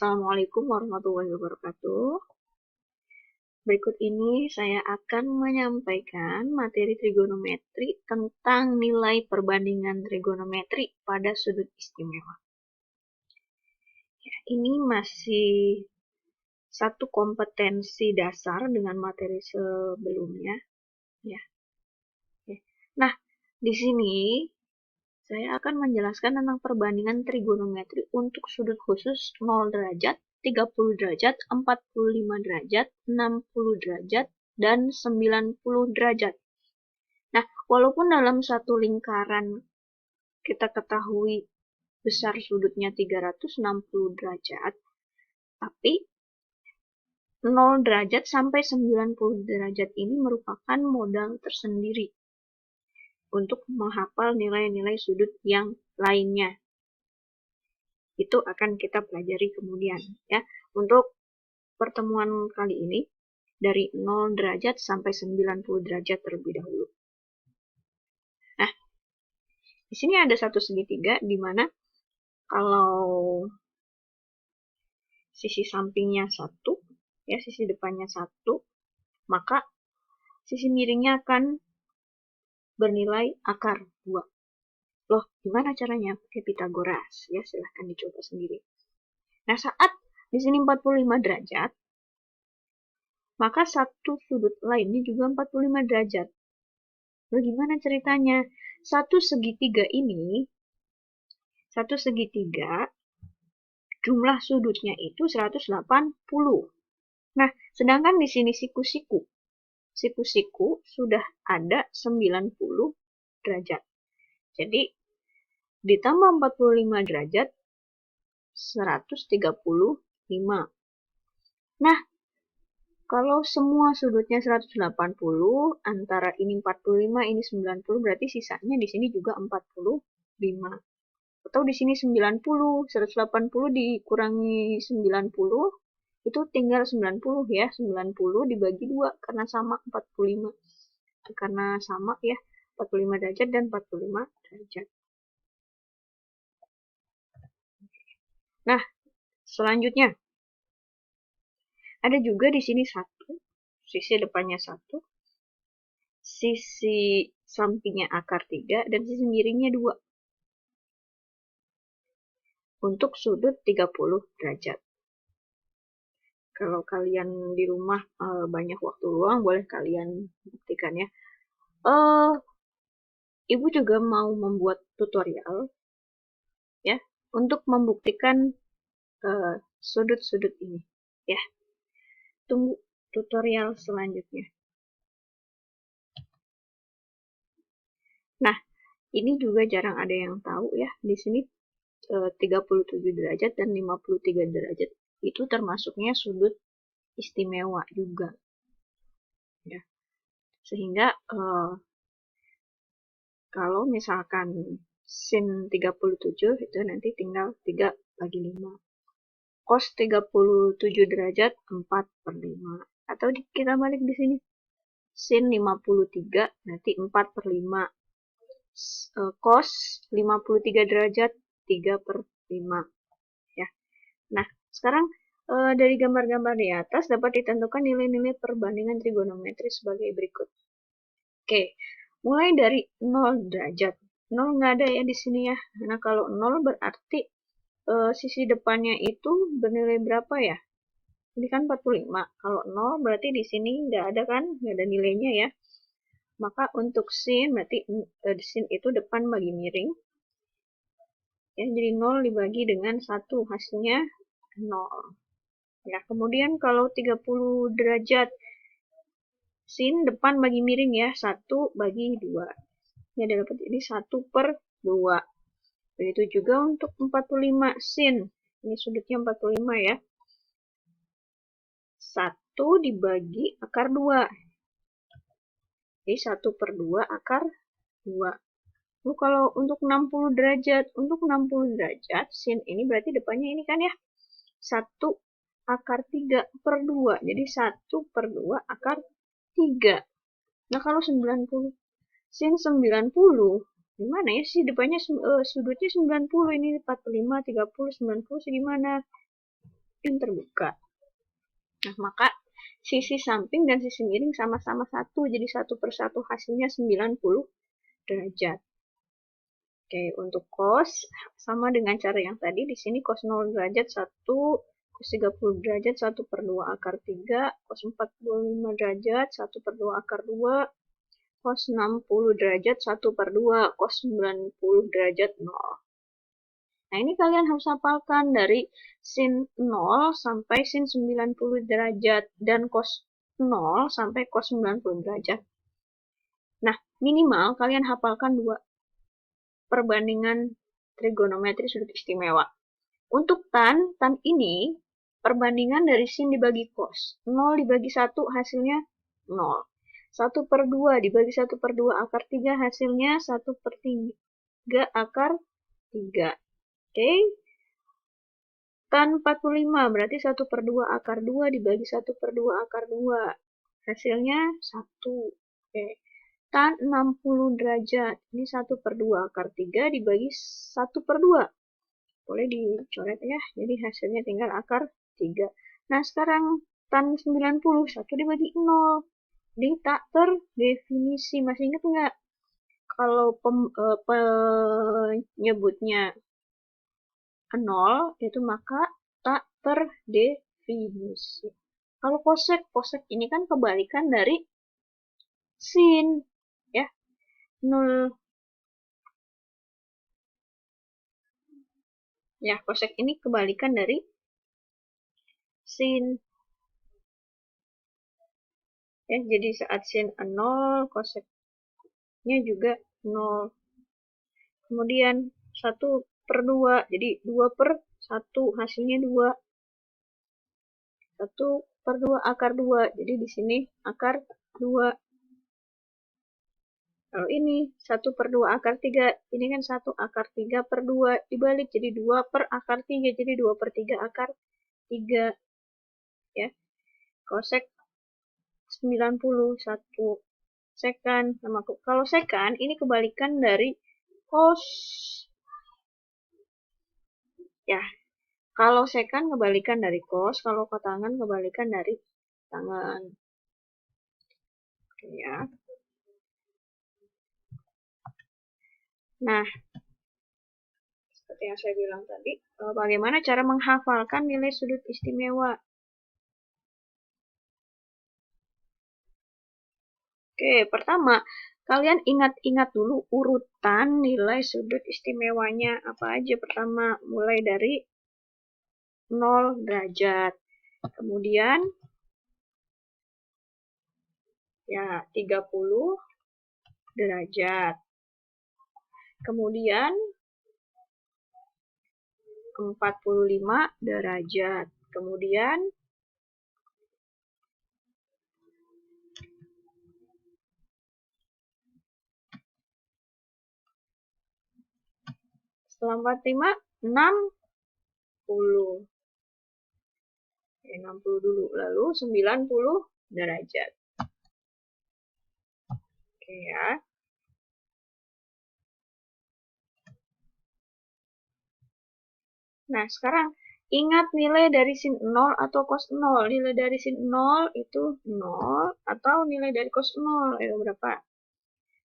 Assalamualaikum warahmatullahi wabarakatuh. Berikut ini saya akan menyampaikan materi trigonometri tentang nilai perbandingan trigonometri pada sudut istimewa. Ini masih satu kompetensi dasar dengan materi sebelumnya. Nah, di sini saya akan menjelaskan tentang perbandingan trigonometri untuk sudut khusus 0 derajat, 30 derajat, 45 derajat, 60 derajat, dan 90 derajat. Nah, walaupun dalam satu lingkaran kita ketahui besar sudutnya 360 derajat, tapi 0 derajat sampai 90 derajat ini merupakan modal tersendiri untuk menghafal nilai-nilai sudut yang lainnya. Itu akan kita pelajari kemudian ya. Untuk pertemuan kali ini dari 0 derajat sampai 90 derajat terlebih dahulu. Nah, di sini ada satu segitiga di mana kalau sisi sampingnya 1, ya sisi depannya 1, maka sisi miringnya akan bernilai akar 2. Loh, gimana caranya? Pakai Pitagoras, ya silahkan dicoba sendiri. Nah, saat di sini 45 derajat, maka satu sudut lainnya juga 45 derajat. Lalu gimana ceritanya? Satu segitiga jumlah sudutnya itu 180. Nah, sedangkan di sini siku-siku sudah ada 90 derajat. Jadi, ditambah 45 derajat, 135. Nah, kalau semua sudutnya 180, antara ini 45, ini 90, berarti sisanya di sini juga 45. Atau di sini 90, 180 dikurangi 90, itu tinggal 90 ya. 90 dibagi 2 karena sama 45. Karena sama ya, 45 derajat dan 45 derajat. Nah, selanjutnya ada juga di sini 1, sisi depannya 1, sisi sampingnya akar 3, dan sisi miringnya 2. Untuk sudut 30 derajat. Kalau kalian di rumah banyak waktu luang, boleh kalian buktikan ya. Ibu juga mau membuat tutorial ya untuk membuktikan sudut-sudut ini ya. Tunggu tutorial selanjutnya. Nah, ini juga jarang ada yang tahu ya. Di sini 37 derajat dan 53 derajat itu termasuknya sudut istimewa juga. Ya. Sehingga kalau misalkan sin 37 itu nanti tinggal 3/5. Cos 37 derajat 4/5. Atau kita balik di sini. Sin 53 nanti 4/5. Cos 53 derajat 3/5. Ya. Nah, sekarang dari gambar-gambar di atas dapat ditentukan nilai-nilai perbandingan trigonometri sebagai berikut. Oke, mulai dari 0 derajat. 0 nggak ada ya di sini ya. Nah, kalau 0 berarti sisi depannya itu bernilai berapa ya? Ini kan 45. Kalau 0 berarti di sini nggak ada kan? Nggak ada nilainya ya. Maka untuk sin berarti sin itu depan bagi miring. Ya, jadi 0 dibagi dengan 1, hasilnya 0. Ya, kemudian kalau 30 derajat, sin depan bagi miring ya, 1 bagi 2. Ya, dapat ini 1/2. Begitu juga untuk 45 sin. Ini sudutnya 45 ya. 1 dibagi akar 2. Jadi 1/2 akar 2. Lalu kalau untuk 60 derajat, sin ini berarti depannya ini kan ya. 1 akar 3/2. Jadi 1/2 akar 3. Nah, kalau 90, sin 90, gimana ya sih depannya sudutnya 90, ini 45, 30, 90 segimana? yang terbuka. Nah, maka sisi samping dan sisi miring sama-sama 1, jadi 1/1 hasilnya 90 derajat. Oke, untuk cos sama dengan cara yang tadi. Di sini cos 0 derajat 1, cos 30 derajat 1/2 akar 3, cos 45 derajat 1/2 akar 2, cos 60 derajat 1/2, cos 90 derajat 0. Nah, ini kalian harus hafalkan dari sin 0 sampai sin 90 derajat dan cos 0 sampai cos 90 derajat. Nah, minimal kalian hafalkan 2 perbandingan trigonometri sudut istimewa. Untuk tan ini perbandingan dari sin dibagi cos. 0 dibagi 1 hasilnya 0. 1/2 dibagi 1/2 akar 3 hasilnya 1/3 akar 3. Oke. Tan 45 berarti 1/2 akar 2 dibagi 1/2 akar 2. Hasilnya 1. Oke. Tan 60 derajat. Ini 1/2 akar 3 dibagi 1/2. Boleh dicoret ya. Jadi hasilnya tinggal akar 3. Nah, sekarang tan 90. 1 dibagi 0. Ini tak terdefinisi. Masih ingat nggak? Kalau penyebutnya 0, itu maka tak terdefinisi. Kalau kosek ini kan kebalikan dari sin, ya. 0. Ya, kosek ini kebalikan dari sin. Ya, jadi saat sin 0, koseknya juga 0. Kemudian 1/2, jadi 2/1, hasilnya 2. 1/2 akar 2, jadi di sini akar 2. Kalau ini 1/2 akar 3, ini kan 1 akar 3/2, dibalik jadi 2 per akar 3, jadi 2/3 akar 3. Ya. Kosek 91 sekan. Sama kalau sekan ini kebalikan dari cos. Ya. Kalau sekan kebalikan dari cos, kalau kotangan kebalikan dari tangan. Oke ya. Nah, seperti yang saya bilang tadi, bagaimana cara menghafalkan nilai sudut istimewa? Oke, pertama, kalian ingat-ingat dulu urutan nilai sudut istimewanya apa aja. Pertama, mulai dari 0 derajat. Kemudian, ya 30 derajat. Kemudian, 45 derajat. Kemudian, setelah 45, 60. 60 dulu, lalu 90 derajat. Oke ya. Nah, sekarang ingat nilai dari sin 0 atau cos 0. Nilai dari sin 0 itu 0 atau nilai dari cos 0 itu berapa?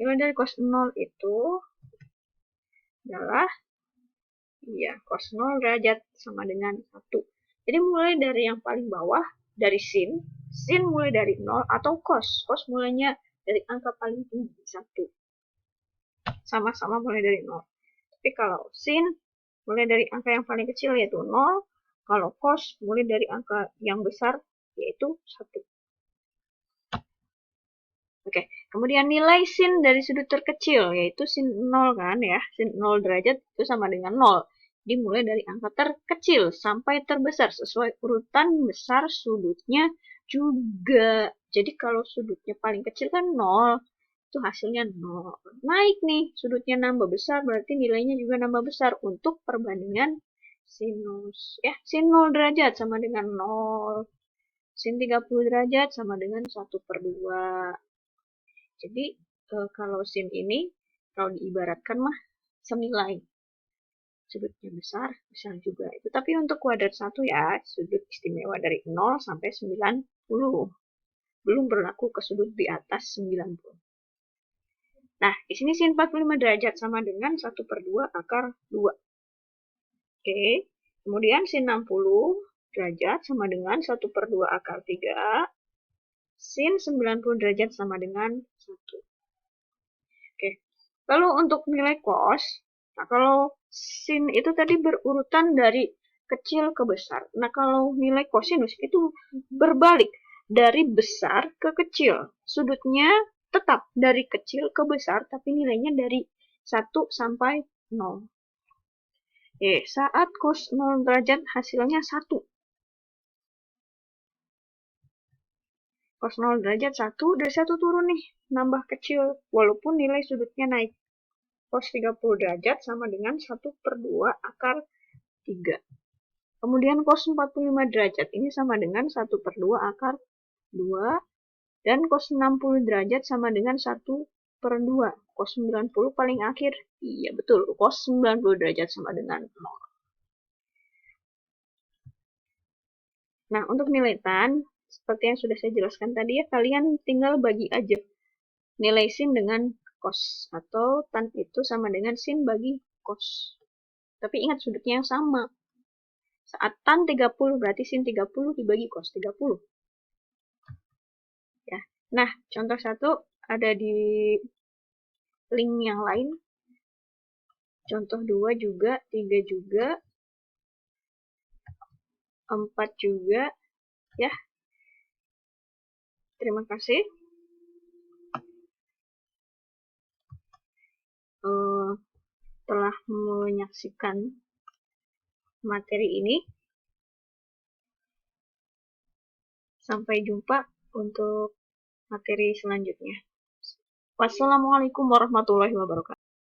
Nilai dari cos 0 itu adalah ya cos 0 derajat sama dengan 1. Jadi mulai dari yang paling bawah, dari sin mulai dari 0 atau cos mulainya dari angka paling tinggi 1. Sama-sama mulai dari 0. Tapi kalau sin mulai dari angka yang paling kecil yaitu 0, kalau cos mulai dari angka yang besar yaitu 1. Oke, kemudian nilai sin dari sudut terkecil yaitu sin 0 kan ya. Sin 0 derajat itu sama dengan 0. Dimulai dari angka terkecil sampai terbesar sesuai urutan besar sudutnya juga. Jadi kalau sudutnya paling kecil kan 0, itu hasilnya 0. Naik nih, sudutnya nambah besar berarti nilainya juga nambah besar untuk perbandingan sinus. Ya, sin 0 derajat sama dengan 0. Sin 30 derajat sama dengan 1/2. Jadi kalau sin ini kalau diibaratkan mah senilai. sudutnya besar, besar juga. Itu tapi untuk kuadrat 1 ya, sudut istimewa dari 0 sampai 90. Belum berlaku ke sudut di atas 90. Nah, di sini sin 45 derajat sama dengan 1/2 akar 2. Oke, kemudian sin 60 derajat sama dengan 1/2 akar 3. Sin 90 derajat sama dengan 1. Oke, lalu untuk nilai cos, nah kalau sin itu tadi berurutan dari kecil ke besar. Nah, kalau nilai kosinus itu berbalik, dari besar ke kecil. Sudutnya tetap dari kecil ke besar, tapi nilainya dari 1 sampai 0. Saat cos 0 derajat hasilnya 1. Cos 0 derajat 1, dari 1 turun nih, nambah kecil, walaupun nilai sudutnya naik. Cos 30 derajat sama dengan 1/2 akar 3. Kemudian cos 45 derajat ini sama dengan 1/2 akar 2. Dan cos 60 derajat sama dengan 1/2. Cos 90 paling akhir. Iya betul, cos 90 derajat sama dengan 0. Nah, untuk nilai tan, seperti yang sudah saya jelaskan tadi ya, kalian tinggal bagi aja nilai sin dengan cos. Atau tan itu sama dengan sin bagi cos. Tapi ingat sudutnya yang sama. Saat tan 30 berarti sin 30 dibagi cos 30. Ya. Nah, contoh 1 ada di link yang lain. Contoh 2 juga, 3 juga, 4 juga. Ya. Terima kasih. Telah menyaksikan materi ini. Sampai jumpa untuk materi selanjutnya. Wassalamualaikum warahmatullahi wabarakatuh.